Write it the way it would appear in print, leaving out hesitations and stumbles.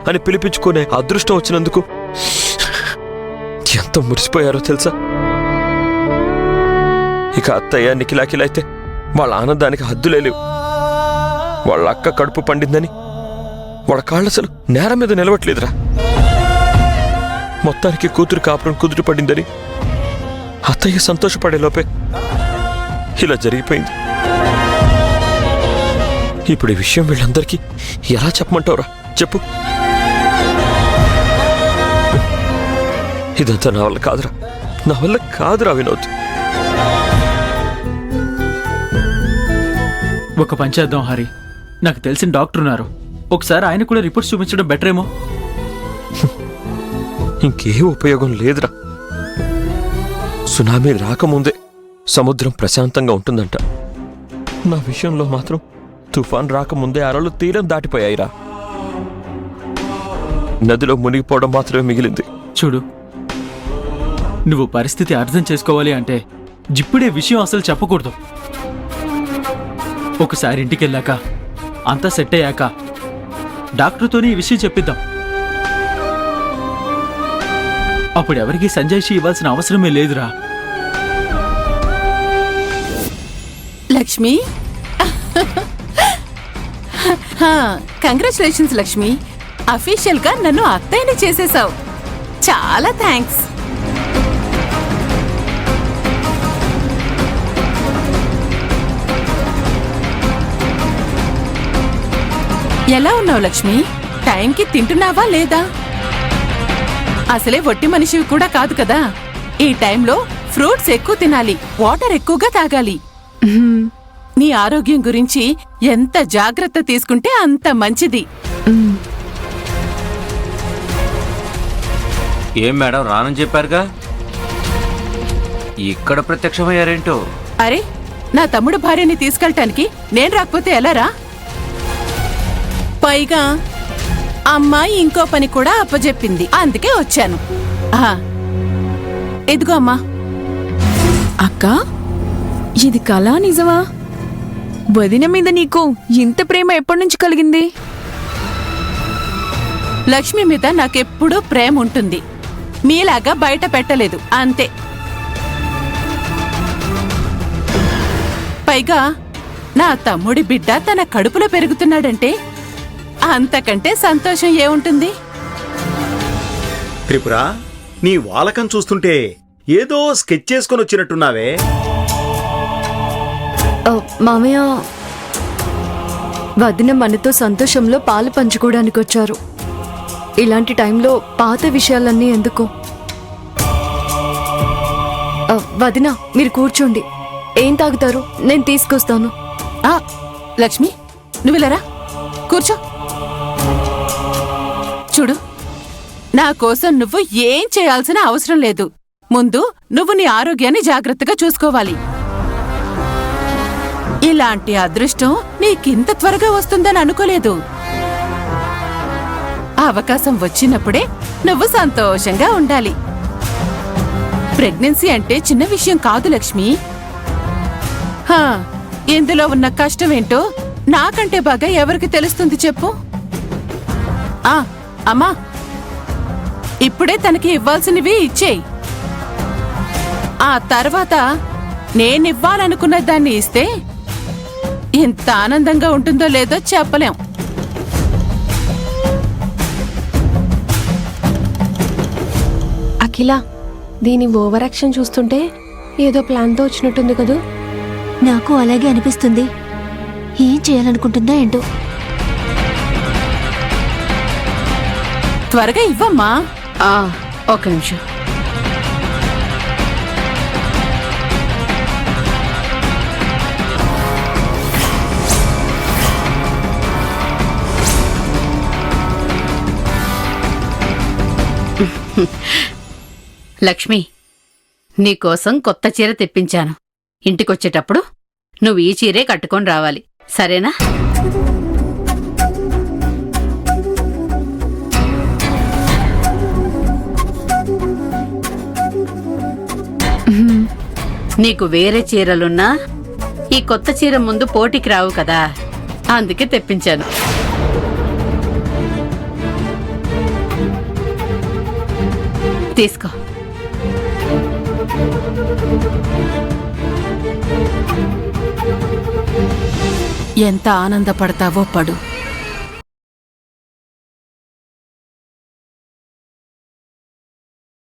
అని పిలిపించుకునే అదృష్టం వచ్చినందుకు ఎంత మురిసిపోయారో తెలుసా. ఇక అత్తయ్య నిఖిలాకిలైతే వాళ్ళ ఆనందానికి హద్దులేలేవు. వాళ్ళ అక్క కడుపు పండిందని వాళ్ళ కాళ్ళసలు నేల మీద నిలవట్లేదురా. మొత్తానికి కూతురు కాపురం కుదురు పడిందని అత్తయ్య సంతోషపడేలోపే ఇలా జరిగిపోయింది. ఇప్పుడు ఈ విషయం వీళ్ళందరికీ ఎలా చెప్పమంటావురా? చెప్పు. ఇదంతా నా వల్ల కాదురా, నా వల్ల కాదురా వినోద్. ఒక పని చేద్దాం హరి, నాకు తెలిసిన డాక్టర్ ఉన్నారు, ఒకసారి ఆయన కూడా రిపోర్ట్స్ చూపించడం బెటర్ ఏమో. ఇంకే ఉపయోగం లేదురా. సునామీ రాకముందే సముద్రం ప్రశాంతంగా ఉంటుందంట. నా విషయంలో మాత్రం తుఫాన్ రాకముందే అరలు తీరం దాటిపోయాయిరా. నదిలో మునిగిపోవడం మాత్రమే మిగిలింది. చూడు, నువ్వు పరిస్థితి అర్థం చేసుకోవాలి అంటే ఇప్పుడే విషయం అసలు చెప్పకూడదు. ఒకసారి ఇంటికెళ్ళాక అంతా సెట్ అయ్యాక డాక్టర్తోనే ఈ విషయం చెప్పిద్దాం. అప్పుడు ఎవరికి సంజాయిషి ఇవ్వాల్సిన అవసరమే లేదురా. లక్ష్మి, కంగ్రాచులేషన్స్ లక్ష్మి, అఫీషియల్ గా నన్ను అత్తయ్యని చేసేసావు. చాలా థ్యాంక్స్. ఎలా ఉన్నావు లక్ష్మి? టైంకి తింటున్నావా లేదా? అసలే ఒట్టి మనిషివి కూడా కాదు కదా. ఈ టైంలో ఫ్రూట్స్ ఎక్కువ తినాలి, వాటర్ ఎక్కువగా తాగాలి. నీ ఆరోగ్యం గురించి ఎంత జాగ్రత్త తీసుకుంటే అంత మంచిది. ఏం మేడం రానని చెప్పారుగా, ఇక్కడ ప్రత్యక్షమయ్యారేంటో? అరే, నా తమ్ముడు భార్యని తీసుకెళ్ళటానికి నేను రాకపోతే ఎలారా? పైగా అమ్మాయి ఇంకో పని కూడా అప్పచెప్పింది, అందుకే వచ్చాను. ఎదుగో అమ్మా. అక్క, ఇది కళా నిజమా? వదిన మీద నీకు ఇంత ప్రేమ ఎప్పటి నుంచి కలిగింది? లక్ష్మి మీద నాకెప్పుడూ ప్రేమ ఉంటుంది, మీలాగా బయట పెట్టలేదు అంతే. పైగా నా తమ్ముడి బిడ్డ తన కడుపులో పెరుగుతున్నాడంటే అంతకంటే సంతోషం ఏముంటుంది? త్రిపుర, నీ వాలకం చూస్తుంటే ఏదో స్కెచ్ చేసుకొని వచ్చినట్టున్నావే. మామయ్య, వదిన మనతో సంతోషంలో పాలు పంచుకోవడానికి వచ్చారు. ఇలాంటి టైంలో పాత విషయాలన్నీ ఎందుకు? వదిన, మీరు కూర్చోండి. ఏం తాగుతారు? నేను తీసుకొస్తాను. లక్ష్మి, నువ్వులరా, కూర్చో. చూడు, నా కోసం నువ్వు ఏం చేయాల్సిన అవసరం లేదు. ముందు నువ్వు నీ ఆరోగ్యాన్ని జాగ్రత్తగా చూసుకోవాలి. ఇలాంటి అదృష్టం నీకింత త్వరగా వస్తుందని అనుకోలేదు. అవకాశం వచ్చినప్పుడే నువ్వు సంతోషంగా ఉండాలి. ప్రెగ్నెన్సీ అంటే చిన్న విషయం కాదు లక్ష్మి. ఇందులో ఉన్న కష్టమేంటో నాకంటే బాగా ఎవరికి తెలుస్తుంది చెప్పు? అమ్మా, ఇప్పుడే తనకి ఇవ్వాల్సినవి ఇచ్చేయి. ఆ తర్వాత నేనివ్వాలనుకున్న దాన్ని ఇస్తే ఎంత ఆనందంగా ఉంటుందో లేదో చెప్పలేం. అఖిల, దీని ఓవర్ యాక్షన్ చూస్తుంటే ఏదో ప్లాన్తో వచ్చినట్టుంది కదూ? నాకు అలాగే అనిపిస్తుంది. ఏం చేయాలనుకుంటుందా ఏంటో. త్వరగా ఇవ్వమ్మా. ఒక నిమిషం. లక్ష్మి, నీకోసం కొత్త చీర తెప్పించాను. ఇంటికొచ్చేటప్పుడు నువ్వు ఈ చీరే కట్టుకొని రావాలి, సరేనా? నీకు వేరే చీరలున్నా ఈ కొత్త చీర ముందు పోటీకి రావు కదా, అందుకే తెప్పించాను. తీసుకో. ఎంత ఆనందపడతావో పడు.